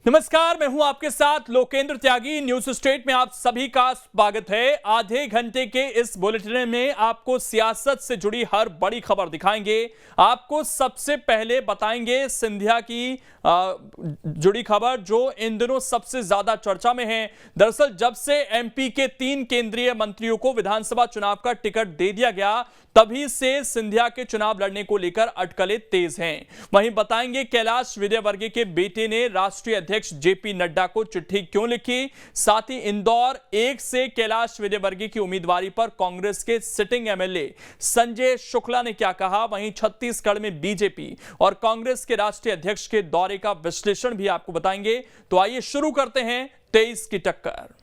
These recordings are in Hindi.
नमस्कार, मैं हूं आपके साथ लोकेंद्र त्यागी। न्यूज स्टेट में आप सभी का स्वागत है। आधे घंटे के इस बुलेटिन में आपको सियासत से जुड़ी हर बड़ी खबर दिखाएंगे। आपको सबसे पहले बताएंगे सिंधिया की जुड़ी खबर जो इन दिनों सबसे ज्यादा चर्चा में है। दरअसल जब से एमपी के 3 केंद्रीय मंत्रियों को विधानसभा चुनाव का टिकट दे दिया गया, तभी से सिंधिया के चुनाव लड़ने को लेकर अटकलें तेज हैं। वहीं बताएंगे कैलाश विजयवर्गीय के बेटे ने राष्ट्रीय अध्यक्ष जेपी नड्डा को चिट्ठी क्यों लिखी। साथ ही इंदौर 1 से कैलाश विजयवर्गीय की उम्मीदवारी पर कांग्रेस के सिटिंग एमएलए संजय शुक्ला ने क्या कहा। वहीं छत्तीसगढ़ में बीजेपी और कांग्रेस के राष्ट्रीय अध्यक्ष के दौरे का विश्लेषण भी आपको बताएंगे। तो आइए शुरू करते हैं 23 की टक्कर।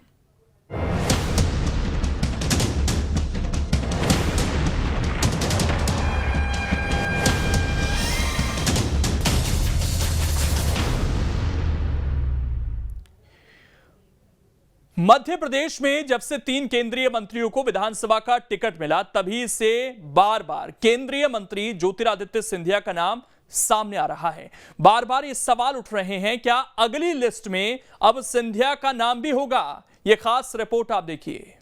मध्य प्रदेश में जब से 3 केंद्रीय मंत्रियों को विधानसभा का टिकट मिला, तभी से बार बार केंद्रीय मंत्री ज्योतिरादित्य सिंधिया का नाम सामने आ रहा है। बार बार ये सवाल उठ रहे हैं, क्या अगली लिस्ट में अब सिंधिया का नाम भी होगा। यह खास रिपोर्ट आप देखिए।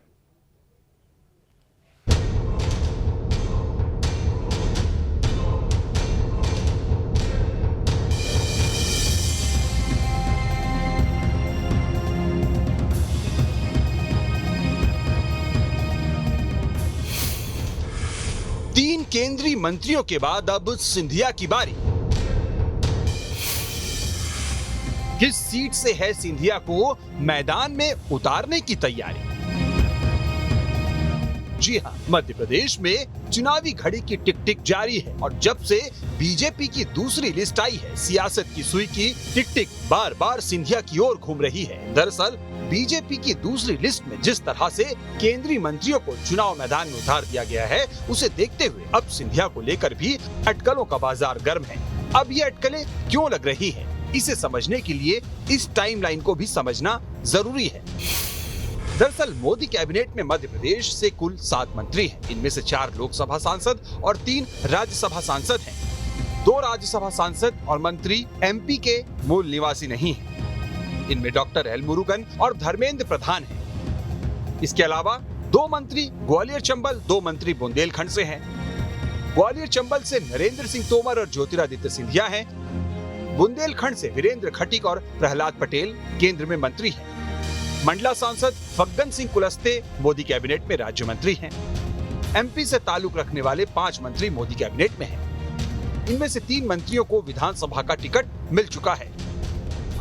तीन केंद्रीय मंत्रियों के बाद अब सिंधिया की बारी। किस सीट से है सिंधिया को मैदान में उतारने की तैयारी? जी हां, मध्य प्रदेश में चुनावी घड़ी की टिक टिक जारी है और जब से बीजेपी की दूसरी लिस्ट आई है, सियासत की सुई की टिक टिक बार बार सिंधिया की ओर घूम रही है। दरअसल बीजेपी की दूसरी लिस्ट में जिस तरह से केंद्रीय मंत्रियों को चुनाव मैदान में उतार दिया गया है, उसे देखते हुए अब सिंधिया को लेकर भी अटकलों का बाजार गर्म है। अब ये अटकलें क्यों लग रही है, इसे समझने के लिए इस टाइमलाइन को भी समझना जरूरी है। दरअसल मोदी कैबिनेट में मध्य प्रदेश से कुल 7 मंत्री हैं। इनमें से 4 लोकसभा सांसद और 3 राज्यसभा सांसद हैं। 2 राज्यसभा सांसद और मंत्री एमपी के मूल निवासी नहीं हैं। इनमें डॉक्टर एल मुरुगन और धर्मेंद्र प्रधान हैं। इसके अलावा 2 मंत्री ग्वालियर चंबल, 2 मंत्री बुंदेलखंड से हैं। ग्वालियर चंबल से नरेंद्र सिंह तोमर और ज्योतिरादित्य सिंधिया हैं। बुंदेलखंड से वीरेंद्र खटीक और प्रहलाद पटेल केंद्र में मंत्री हैं। मंडला सांसद फग्गन सिंह कुलस्ते मोदी कैबिनेट में राज्य मंत्री हैं। एमपी से ताल्लुक रखने वाले 5 मंत्री मोदी कैबिनेट में हैं। इनमें से 3 मंत्रियों को विधानसभा का टिकट मिल चुका है।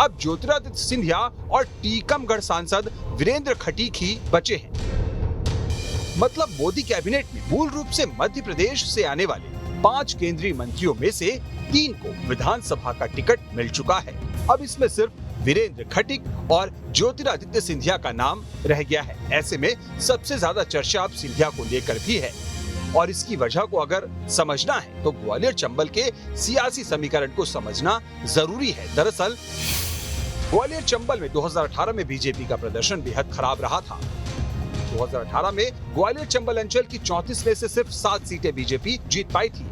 अब ज्योतिरादित्य सिंधिया और टीकमगढ़ सांसद वीरेंद्र खटीक ही बचे हैं। मतलब मोदी कैबिनेट में मूल रूप से मध्य प्रदेश से आने वाले 5 केंद्रीय मंत्रियों में से 3 को विधानसभा का टिकट मिल चुका है। अब इसमें सिर्फ वीरेंद्र खटीक और ज्योतिरादित्य सिंधिया का नाम रह गया है। ऐसे में सबसे ज्यादा चर्चा अब सिंधिया को लेकर भी है और इसकी वजह को अगर समझना है तो ग्वालियर चंबल के सियासी समीकरण को समझना जरूरी है। दरअसल ग्वालियर चंबल में 2018 में बीजेपी का प्रदर्शन बेहद खराब रहा था। 2018 में ग्वालियर चंबल अंचल की 34 में से सिर्फ 7 सीटें बीजेपी जीत पाई थी।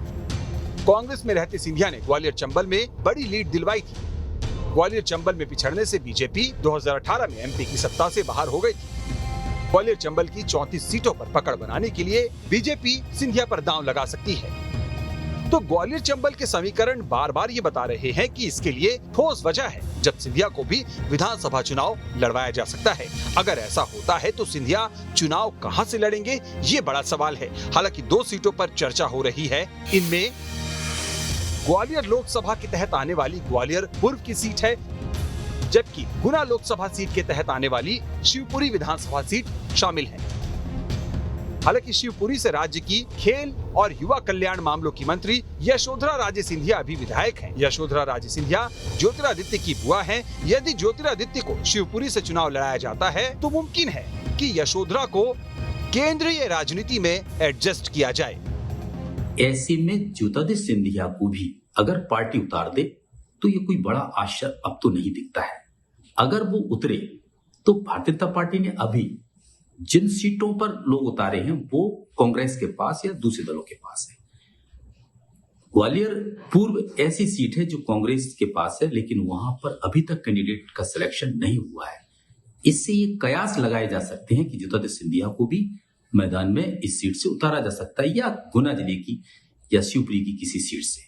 कांग्रेस में रहते सिंधिया ने ग्वालियर चंबल में बड़ी लीड दिलवाई थी। ग्वालियर चंबल में पिछड़ने से बीजेपी 2018 में एमपी की सत्ता से बाहर हो गई थी। ग्वालियर चंबल की 34 सीटों पर पकड़ बनाने के लिए बीजेपी सिंधिया पर दांव लगा सकती है। तो ग्वालियर चंबल के समीकरण बार बार ये बता रहे हैं कि इसके लिए ठोस वजह है जब सिंधिया को भी विधानसभा चुनाव लड़वाया जा सकता है। अगर ऐसा होता है तो सिंधिया चुनाव कहां से लड़ेंगे, ये बड़ा सवाल है। हालांकि 2 सीटों पर चर्चा हो रही है। इनमें ग्वालियर लोकसभा के तहत आने वाली ग्वालियर पूर्व की सीट है, जबकि गुना लोकसभा सीट के तहत आने वाली शिवपुरी विधानसभा सीट शामिल है। हालांकि शिवपुरी से राज्य की खेल और युवा कल्याण मामलों की मंत्री यशोधरा राजे सिंधिया भी विधायक हैं। यशोधरा राजे सिंधिया ज्योतिरादित्य की बुआ हैं। यदि ज्योतिरादित्य को शिवपुरी से चुनाव लड़ाया जाता है तो मुमकिन है कि यशोधरा को केंद्रीय राजनीति में एडजस्ट किया जाए। ऐसे में ज्योतिरादित्य सिंधिया को भी अगर पार्टी उतार दे तो ये कोई बड़ा आश्चर्य अब तो नहीं दिखता है। अगर वो उतरे तो भारतीय जनता पार्टी ने अभी जिन सीटों पर लोग उतारे हैं वो कांग्रेस के पास या दूसरे दलों के पास है। ग्वालियर पूर्व ऐसी सीट है जो कांग्रेस के पास है, लेकिन वहां पर अभी तक कैंडिडेट का सिलेक्शन नहीं हुआ है। इससे ये कयास लगाए जा सकते हैं कि ज्योतिरादित्य सिंधिया को भी मैदान में इस सीट से उतारा जा सकता है, या गुना जिले की या शिवपुरी की किसी सीट से।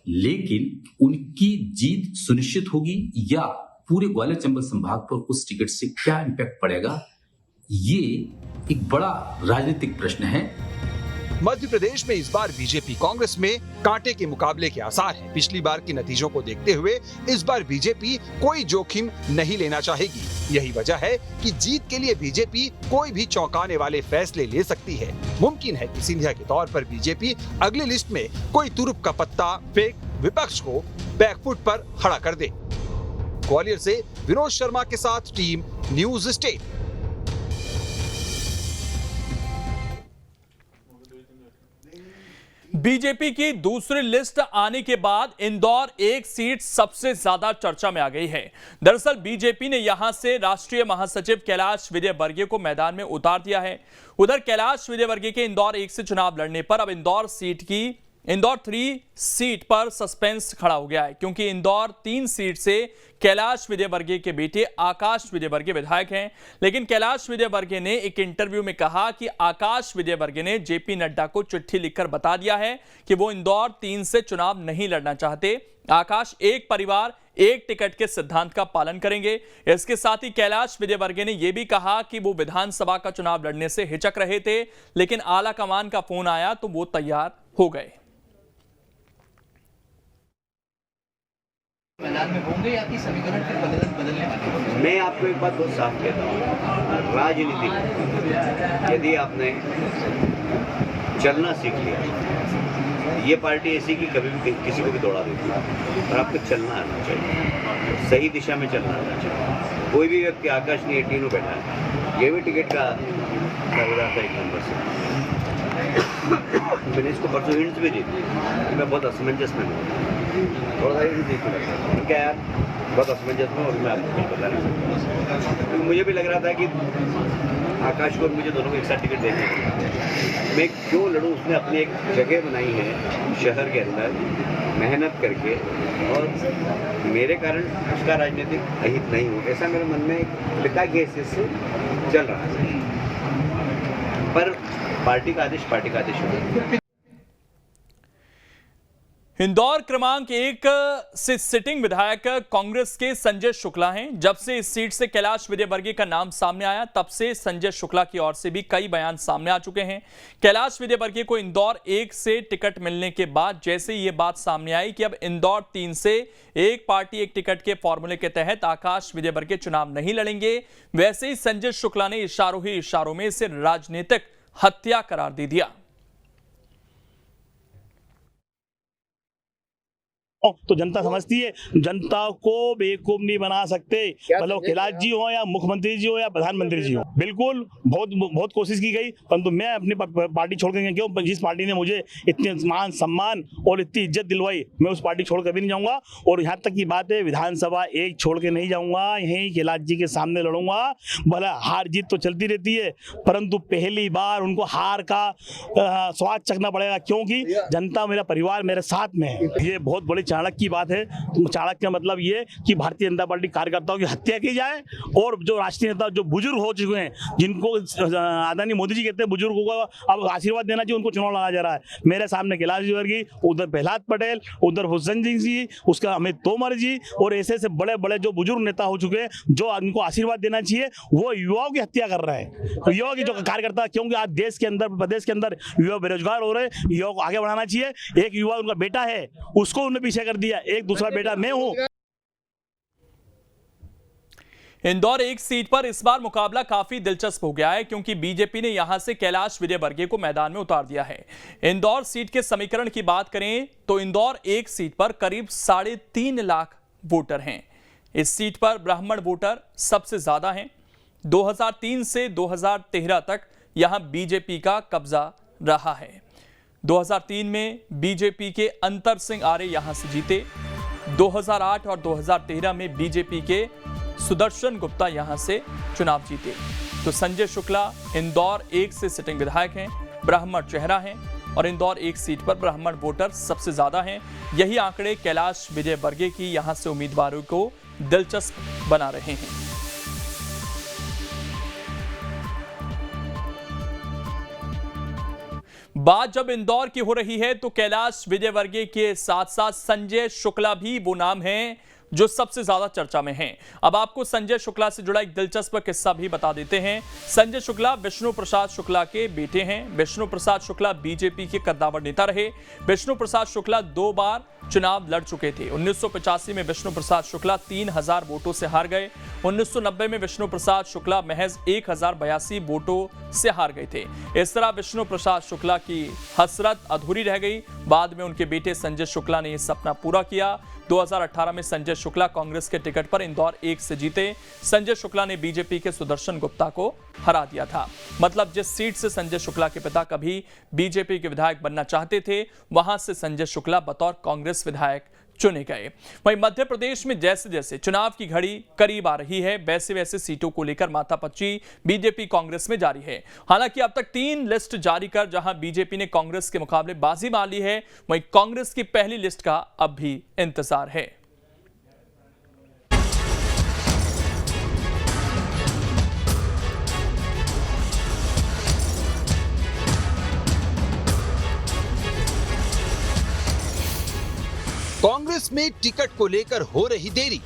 लेकिन उनकी जीत सुनिश्चित होगी या पूरे ग्वालियर चंबल संभाग पर उस टिकट से क्या इंपैक्ट पड़ेगा, ये एक बड़ा राजनीतिक प्रश्न है। मध्य प्रदेश में इस बार बीजेपी कांग्रेस में कांटे के मुकाबले के आसार हैं। पिछली बार के नतीजों को देखते हुए इस बार बीजेपी कोई जोखिम नहीं लेना चाहेगी। यही वजह है कि जीत के लिए बीजेपी कोई भी चौंकाने वाले फैसले ले सकती है। मुमकिन है कि सिंधिया के तौर पर बीजेपी अगली लिस्ट में कोई तुरुप का पत्ता फेंक विपक्ष को बैकफुट पर खड़ा कर दे। ग्वालियर से विनोद शर्मा के साथ टीम न्यूज स्टेट। बीजेपी की दूसरी लिस्ट आने के बाद इंदौर एक सीट सबसे ज्यादा चर्चा में आ गई है। दरअसल बीजेपी ने यहां से राष्ट्रीय महासचिव कैलाश विजयवर्गीय को मैदान में उतार दिया है। उधर कैलाश विजयवर्गीय के इंदौर 1 से चुनाव लड़ने पर अब इंदौर 3 सीट पर सस्पेंस खड़ा हो गया है, क्योंकि इंदौर 3 सीट से कैलाश विजयवर्गीय के बेटे आकाश विजयवर्गीय विधायक हैं। लेकिन कैलाश विजयवर्गीय ने एक इंटरव्यू में कहा कि आकाश विजयवर्गीय ने जेपी नड्डा को चिट्ठी लिखकर बता दिया है कि वो इंदौर 3 से चुनाव नहीं लड़ना चाहते। आकाश एक परिवार एक टिकट के सिद्धांत का पालन करेंगे। इसके साथ ही कैलाश विजयवर्गीय ने यह भी कहा कि वो विधानसभा का चुनाव लड़ने से हिचक रहे थे, लेकिन आला कमान का फोन आया तो वो तैयार हो गए। मैदान में होंगे या कि समीकरण फिर बदलने वाले? मैं आपको एक बात बहुत साफ कहता हूँ, राजनीति यदि आपने चलना सीख लिया, ये पार्टी ऐसी कि कभी भी किसी को भी दौड़ा देती है, और आपको चलना आना चाहिए, सही दिशा में चलना आना चाहिए। कोई भी व्यक्ति आकाश नहीं 18 बैठा है, ये भी टिकट का दावेदार था 1 नंबर से। मैंने इसको परसों हिंट्स भी दी कि मैं बहुत असमंजस में हूँ, थोड़ा सा हिंट दी थी क्या यार, बहुत असमंजस में, और मैं आपको कुछ बता नहीं सकता। मुझे भी लग रहा था कि आकाश को और मुझे दोनों को एक साथ टिकट देने हैं। मैं क्यों लड़ूं, उसने अपनी एक जगह बनाई है शहर के अंदर मेहनत करके, और मेरे कारण उसका राजनीतिक अहित नहीं हो, ऐसा मेरे मन में एक पिता की हैसियत से चल रहा है। पर पार्टी का आदेश होगा। इंदौर क्रमांक 1 से सिटिंग विधायक कांग्रेस के संजय शुक्ला हैं। जब से इस सीट से कैलाश विजयवर्गीय का नाम सामने आया, तब से संजय शुक्ला की ओर से भी कई बयान सामने आ चुके हैं। कैलाश विजयवर्गीय को इंदौर 1 से टिकट मिलने के बाद जैसे ये बात सामने आई कि अब इंदौर 3 से एक पार्टी एक टिकट के फॉर्मूले के तहत आकाश विजयवर्गीय चुनाव नहीं लड़ेंगे, वैसे ही संजय शुक्ला ने इशारों ही इशारों में इसे राजनीतिक हत्या करार दे दिया। तो जनता समझती है, जनता को बेवकूफ नहीं बना सकते, भले वो कैलाश जी हो या मुख्यमंत्री जी हो या प्रधानमंत्री जी हो। बिल्कुल बहुत कोशिश की गई, परंतु मैं अपनी पार्टी छोड़ के क्यों, जिस पार्टी ने मुझे इतने मान सम्मान और इतनी इज्जत दिलवाई, मैं उस पार्टी छोड़ कभी नहीं जाऊंगा। और यहाँ तक की बात है, विधानसभा 1 छोड़ के नहीं जाऊंगा, यहीं कैलाश जी के सामने लड़ूंगा। भले हार जीत तो चलती रहती है, परंतु पहली बार उनको हार का स्वाद चखना पड़ेगा, क्योंकि जनता मेरा परिवार मेरे साथ में है। ये बहुत बड़ी चाणक्य की बात है। चाणक्य का मतलब ये कि भारतीय जनता पार्टी कार्यकर्ताओं की हत्या की जाए, और जो राष्ट्रीय नेता जो बुजुर्ग हो चुके हैं, जिनको आदरणीय मोदी जी कहते हैं बुजुर्गों को अब आशीर्वाद देना चाहिए, उनको चुनाव लड़ा जा रहा है। मेरे सामने कैलाश विजयवर्गीय, उधर प्रहलाद पटेल, उधर हुसैन सिंह जी, उसका अमित तोमर जी, और ऐसे से बड़े बड़े जो बुजुर्ग नेता हो चुके हैं, जो उनको आशीर्वाद देना चाहिए, वो युवाओं की हत्या कर रहे हैं। तो युवा की जो कार्यकर्ता, क्योंकि आज देश के अंदर प्रदेश के अंदर युवा बेरोजगार हो रहे हैं, युवाओं को आगे बढ़ाना चाहिए। एक युवा उनका बेटा है, उसको उन्होंने पीछे कर दिया, एक दूसरा बेटा मैं हूं। इंदौर 1 सीट पर इस बार मुकाबला काफी दिलचस्प हो गया है, क्योंकि बीजेपी ने यहां से कैलाश विजयवर्गीय को मैदान में उतार दिया है। इंदौर सीट के समीकरण की बात करें तो इंदौर 1 सीट पर करीब 3.5 लाख वोटर हैं। इस सीट पर ब्राह्मण वोटर सबसे ज्यादा हैं। 2003 से 2013 तक यहां बीजेपी का कब्जा रहा है। 2003 में बीजेपी के अंतर सिंह आर्य यहां से जीते। 2008 और 2013 में बीजेपी के सुदर्शन गुप्ता यहां से चुनाव जीते। तो संजय शुक्ला इंदौर 1 से सिटिंग विधायक हैं, ब्राह्मण चेहरा हैं। और इंदौर 1 सीट पर ब्राह्मण वोटर सबसे ज्यादा हैं। यही आंकड़े कैलाश विजयवर्गीय की यहां से उम्मीदवारों को दिलचस्प बना रहे हैं। बात जब इंदौर की हो रही है तो कैलाश विजयवर्गीय के साथ साथ संजय शुक्ला भी वो नाम हैं जो सबसे ज्यादा चर्चा में हैं। अब आपको संजय शुक्ला से जुड़ा एक दिलचस्प किस्सा भी बता देते हैं। संजय शुक्ला विष्णु प्रसाद शुक्ला के बेटे हैं। विष्णु प्रसाद शुक्ला बीजेपी के कद्दावर नेता रहे। विष्णु प्रसाद शुक्ला 2 बार चुनाव लड़ चुके थे। 1985 में विष्णु प्रसाद शुक्ला 3000 वोटों से हार गए। 1990 में विष्णु प्रसाद शुक्ला महज 1082 वोटों से हार गए थे। इस तरह विष्णु प्रसाद शुक्ला की हसरत अधूरी रह गई। बाद में उनके बेटे संजय शुक्ला ने यह सपना पूरा किया। 2018 में संजय शुक्ला कांग्रेस के टिकट पर इंदौर 1 से जीते। संजय शुक्ला ने बीजेपी के सुदर्शन गुप्ता को हरा दिया था। मतलब जिस सीट से संजय शुक्ला के पिता कभी बीजेपी के विधायक बनना चाहते थे, वहां से संजय शुक्ला बतौर कांग्रेस विधायक चुने गए। वहीं मध्य प्रदेश में जैसे जैसे चुनाव की घड़ी करीब आ रही है, वैसे वैसे सीटों को लेकर माथापच्ची बीजेपी कांग्रेस में जारी है। हालांकि अब तक 3 लिस्ट जारी कर जहां बीजेपी ने कांग्रेस के मुकाबले बाजी मार ली है, वहीं कांग्रेस की पहली लिस्ट का अब भी इंतजार है। कांग्रेस में टिकट को लेकर हो रही देरी।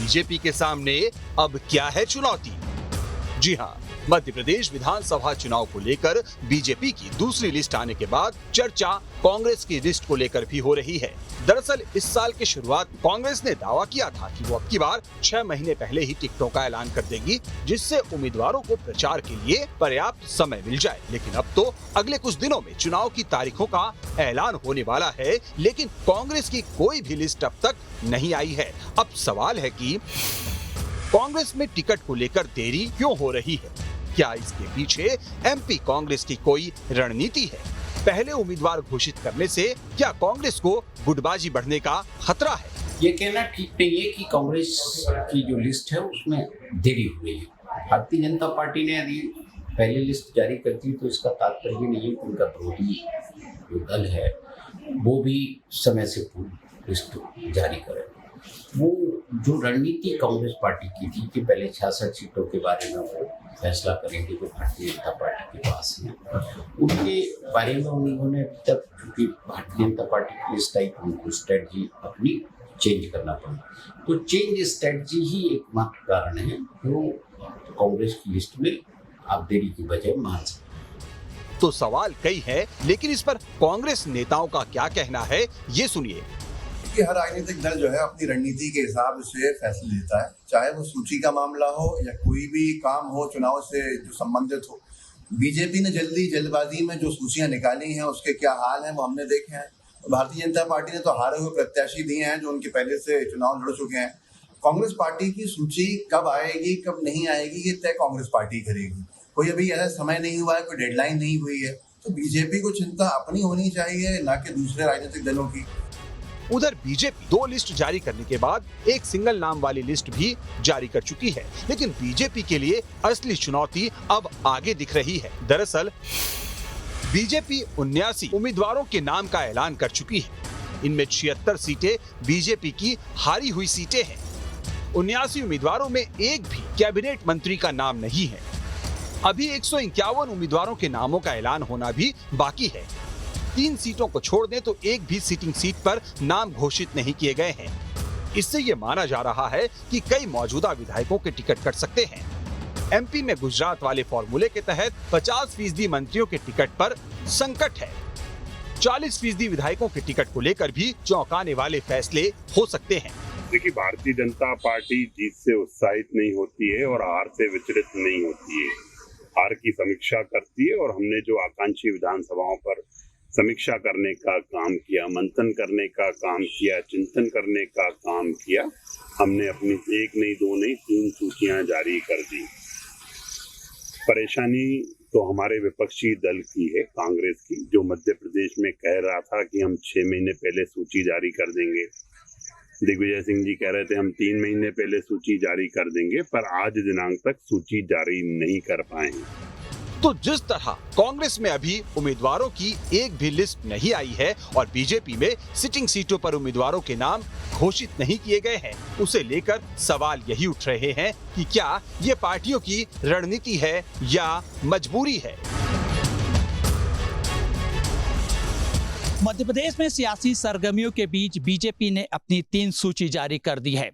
बीजेपी के सामने अब क्या है चुनौती? जी हां, मध्य प्रदेश विधानसभा चुनाव को लेकर बीजेपी की दूसरी लिस्ट आने के बाद चर्चा कांग्रेस की लिस्ट को लेकर भी हो रही है। दरअसल इस साल की शुरुआत कांग्रेस ने दावा किया था कि वो अब की बार 6 महीने पहले ही टिकटों का ऐलान कर देगी, जिससे उम्मीदवारों को प्रचार के लिए पर्याप्त समय मिल जाए। लेकिन अब तो अगले कुछ दिनों में चुनाव की तारीखों का ऐलान होने वाला है, लेकिन कांग्रेस की कोई भी लिस्ट अब तक नहीं आई है। अब सवाल है कि कांग्रेस में टिकट को लेकर देरी क्यों हो रही है? क्या इसके पीछे एमपी कांग्रेस की कोई रणनीति है? पहले उम्मीदवार घोषित करने से क्या कांग्रेस को गुटबाजी बढ़ने का खतरा है? ये कहना ठीक नहीं है कि कांग्रेस की जो लिस्ट है उसमें देरी हो रही है। भारतीय जनता पार्टी ने यदि पहली लिस्ट जारी कर दी तो इसका तात्पर्य नहीं है कि उनका विरोधी जो दल है वो भी समय से पूर्व लिस्ट जारी करे। वो जो रणनीति कांग्रेस पार्टी की थी कि पहले 66 सीटों के बारे में वो फैसला करेंगे जो भारतीय जनता पार्टी के पास है, उनके बारे में उन्होंने अभी तक, क्योंकि भारतीय जनता पार्टी की लिस्ट आई तो उनको स्ट्रेटजी अपनी चेंज करना पड़ा। तो चेंज स्ट्रेटजी ही एकमात्र कारण है जो कांग्रेस की लिस्ट में आप देरी की वजह मान सकते। तो सवाल कई है, लेकिन इस पर कांग्रेस नेताओं का क्या कहना है, ये सुनिए। कि हर राजनीतिक दल जो है अपनी रणनीति के हिसाब से फैसले लेता है, चाहे वो सूची का मामला हो या कोई भी काम हो चुनाव से जो संबंधित हो। बीजेपी ने जल्दबाजी में जो सूचियां निकाली हैं उसके क्या हाल हैं वो हमने देखे हैं। भारतीय जनता पार्टी ने तो हारे हुए प्रत्याशी दिए हैं जो उनके पहले से चुनाव लड़ चुके हैं। कांग्रेस पार्टी की सूची कब आएगी कब नहीं आएगी ये तय कांग्रेस पार्टी करेगी। कोई अभी ऐसा समय नहीं हुआ है, कोई डेडलाइन नहीं हुई है। तो बीजेपी को चिंता अपनी होनी चाहिए, ना कि दूसरे राजनीतिक दलों की। उधर बीजेपी 2 लिस्ट जारी करने के बाद एक सिंगल नाम वाली लिस्ट भी जारी कर चुकी है, लेकिन बीजेपी के लिए असली चुनौती अब आगे दिख रही है। दरअसल बीजेपी 79 उम्मीदवारों के नाम का ऐलान कर चुकी है। इनमें 76 सीटें बीजेपी की हारी हुई सीटें हैं। 79 उम्मीदवारों में एक भी कैबिनेट मंत्री का नाम नहीं है। अभी 151 उम्मीदवारों के नामों का ऐलान होना भी बाकी है। 3 सीटों को छोड़ दें तो एक भी सिटिंग सीट पर नाम घोषित नहीं किए गए हैं। इससे ये माना जा रहा है कि कई मौजूदा विधायकों के टिकट कट सकते हैं। एमपी में गुजरात वाले फॉर्मूले के तहत 50% मंत्रियों के टिकट पर संकट है। 40% विधायकों के टिकट को लेकर भी चौंकाने वाले फैसले हो सकते हैं। देखिए, भारतीय जनता पार्टी जीत से उत्साहित नहीं होती है और हार से विचलित नहीं होती है। हार की समीक्षा करती है और हमने जो आकांक्षी विधानसभाओं पर समीक्षा करने का काम किया, मंथन करने का काम किया, चिंतन करने का काम किया, हमने अपनी 1 नहीं 2 नहीं 3 सूचियां जारी कर दी। परेशानी तो हमारे विपक्षी दल की है, कांग्रेस की, जो मध्य प्रदेश में कह रहा था कि हम 6 महीने पहले सूची जारी कर देंगे। दिग्विजय सिंह जी कह रहे थे हम 3 महीने पहले सूची जारी कर देंगे, पर आज दिनांक तक सूची जारी नहीं कर पाए। तो जिस तरह कांग्रेस में अभी उम्मीदवारों की एक भी लिस्ट नहीं आई है और बीजेपी में सिटिंग सीटों पर उम्मीदवारों के नाम घोषित नहीं किए गए हैं, उसे लेकर सवाल यही उठ रहे हैं कि क्या ये पार्टियों की रणनीति है या मजबूरी है। मध्य प्रदेश में सियासी सरगर्मियों के बीच बीजेपी ने अपनी 3 सूची जारी कर दी है।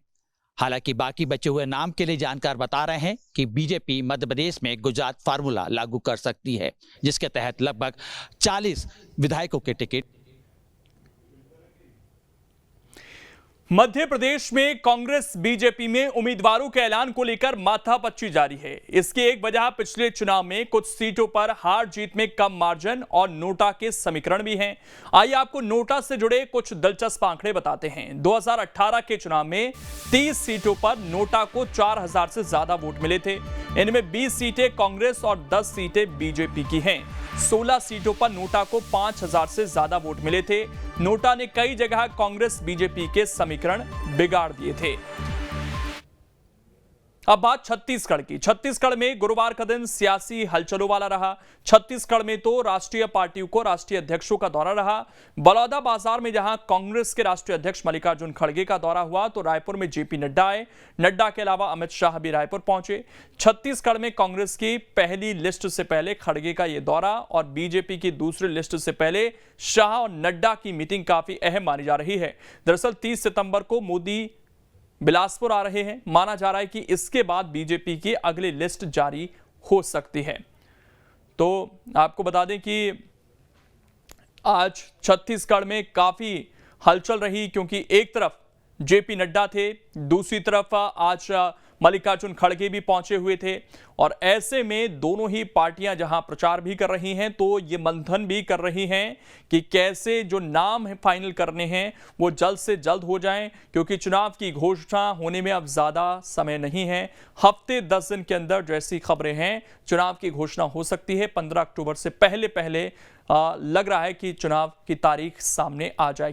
हालांकि बाकी बचे हुए नाम के लिए जानकार बता रहे हैं कि बीजेपी मध्य प्रदेश में गुजरात फार्मूला लागू कर सकती है, जिसके तहत लगभग 40 विधायकों के टिकट। मध्य प्रदेश में कांग्रेस बीजेपी में उम्मीदवारों के ऐलान को लेकर माथापच्ची जारी है। इसकी एक वजह पिछले चुनाव में कुछ सीटों पर हार जीत में कम मार्जिन और नोटा के समीकरण भी हैं। आइए आपको नोटा से जुड़े कुछ दिलचस्प आंकड़े बताते हैं। 2018 के चुनाव में 30 सीटों पर नोटा को 4000 से ज्यादा वोट मिले थे। इनमें 20 सीटें कांग्रेस और 10 सीटें बीजेपी की हैं। 16 सीटों पर नोटा को 5000 से ज्यादा वोट मिले थे। नोटा ने कई जगह कांग्रेस बीजेपी के समीकरण बिगाड़ दिए थे। अब बात छत्तीसगढ़ की। छत्तीसगढ़ में गुरुवार का दिन सियासी हलचलों वाला रहा। छत्तीसगढ़ में तो राष्ट्रीय पार्टियों को राष्ट्रीय अध्यक्षों का दौरा रहा। बलौदाबाजार में जहां कांग्रेस के राष्ट्रीय अध्यक्ष मल्लिकार्जुन खड़गे का दौरा हुआ, तो रायपुर में जेपी नड्डा आए। नड्डा के अलावा अमित शाह भी रायपुर पहुंचे। छत्तीसगढ़ में कांग्रेस की पहली लिस्ट से पहले खड़गे का यह दौरा और बीजेपी की दूसरी लिस्ट से पहले शाह और नड्डा की मीटिंग काफी अहम मानी जा रही है। दरअसल 30 सितंबर को मोदी बिलासपुर आ रहे हैं। माना जा रहा है कि इसके बाद बीजेपी की अगली लिस्ट जारी हो सकती है। तो आपको बता दें कि आज छत्तीसगढ़ में काफी हलचल रही, क्योंकि एक तरफ जेपी नड्डा थे, दूसरी तरफ आज मल्लिकार्जुन खड़गे भी पहुंचे हुए थे। और ऐसे में दोनों ही पार्टियां जहां प्रचार भी कर रही हैं, तो ये मंथन भी कर रही हैं कि कैसे जो नाम है फाइनल करने हैं वो जल्द से जल्द हो जाएं, क्योंकि चुनाव की घोषणा होने में अब ज़्यादा समय नहीं है। हफ्ते 10 दिन के अंदर जैसी खबरें हैं चुनाव की घोषणा हो सकती है। 15 अक्टूबर से पहले लग रहा है कि चुनाव की तारीख सामने आ जाएगी।